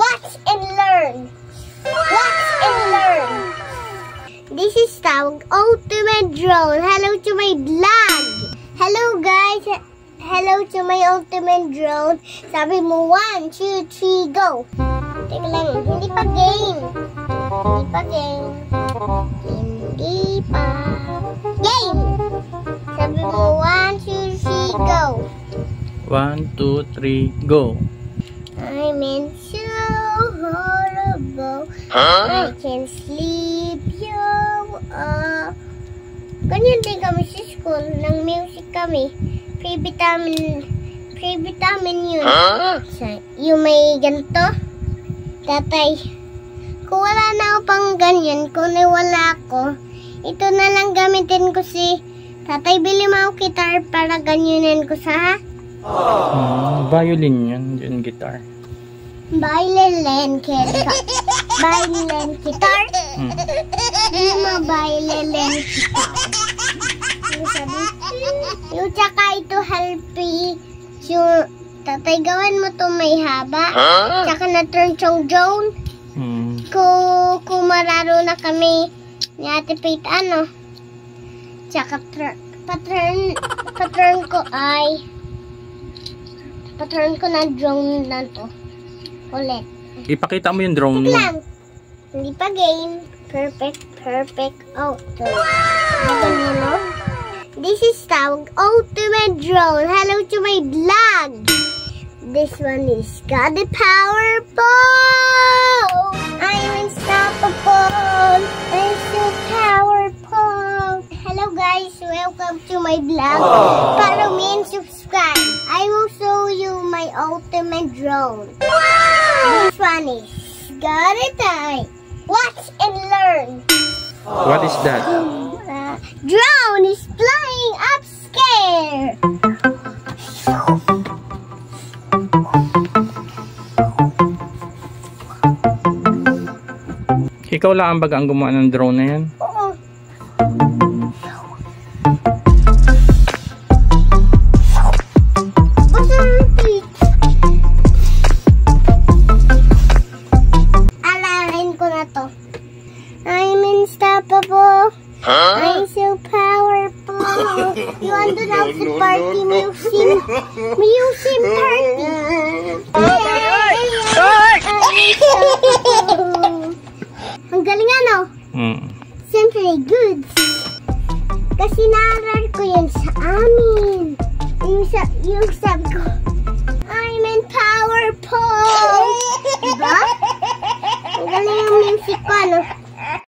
Watch and learn. Watch and learn. This is the ultimate drone. Hello to my vlog. Hello guys. Hello to my ultimate drone. Sabi mo 1, 2, 3, go. Teka lang, hindi pa game. Hindi pa game. Hindi pa game. Sabi mo 1, 2, 3, go. 1, 2, 3, go. I'm in so horrible. I can't sleep, yo. Ganyan din kami sa school. Nang music kami. Pre-vitamin yun. So, yung may ganito. Tatay, kung wala na ako pang ganyan, kung wala ako, ito na lang gamitin ko si tatay. Bili mo ako guitar para ganyanin ko sa Violin yan, yung guitar. Violin guitar. Violin guitar? Hindi mo violin guitar. Yung tsaka ito halpi. Yung tatay, gawan mo to may haba. Tsaka na-turn siyang drone. Kung mararo na kami ni Ate Pete, ano? Tsaka pattern ko na drone na to. Ulit. Ipakita mo yung drone mo. Lang. Hindi pa game. Perfect. Oh, to. Ganyan, no? This is the ultimate drone. Hello to my vlog. This one is got the powerful. I'm unstoppable. I'm so powerful. Hello guys, welcome to my vlog. Follow me and subscribe. I will show you my ultimate drone. This one is got it time. Watch and learn. What is that? Drone is flying upscare. Ikaw lang ang baga ang gumawa ng drone na yan? Oo. Alarin ko na to. I'm unstoppable. I'm so powerful. You want to have a party museum? Museum party. Ang galing ano? Siyempre, goods. Kasi naaral ko yun sa amin. Yung sabi ko, I'm in powerful. Diba? Ang galing yung music ko, ano?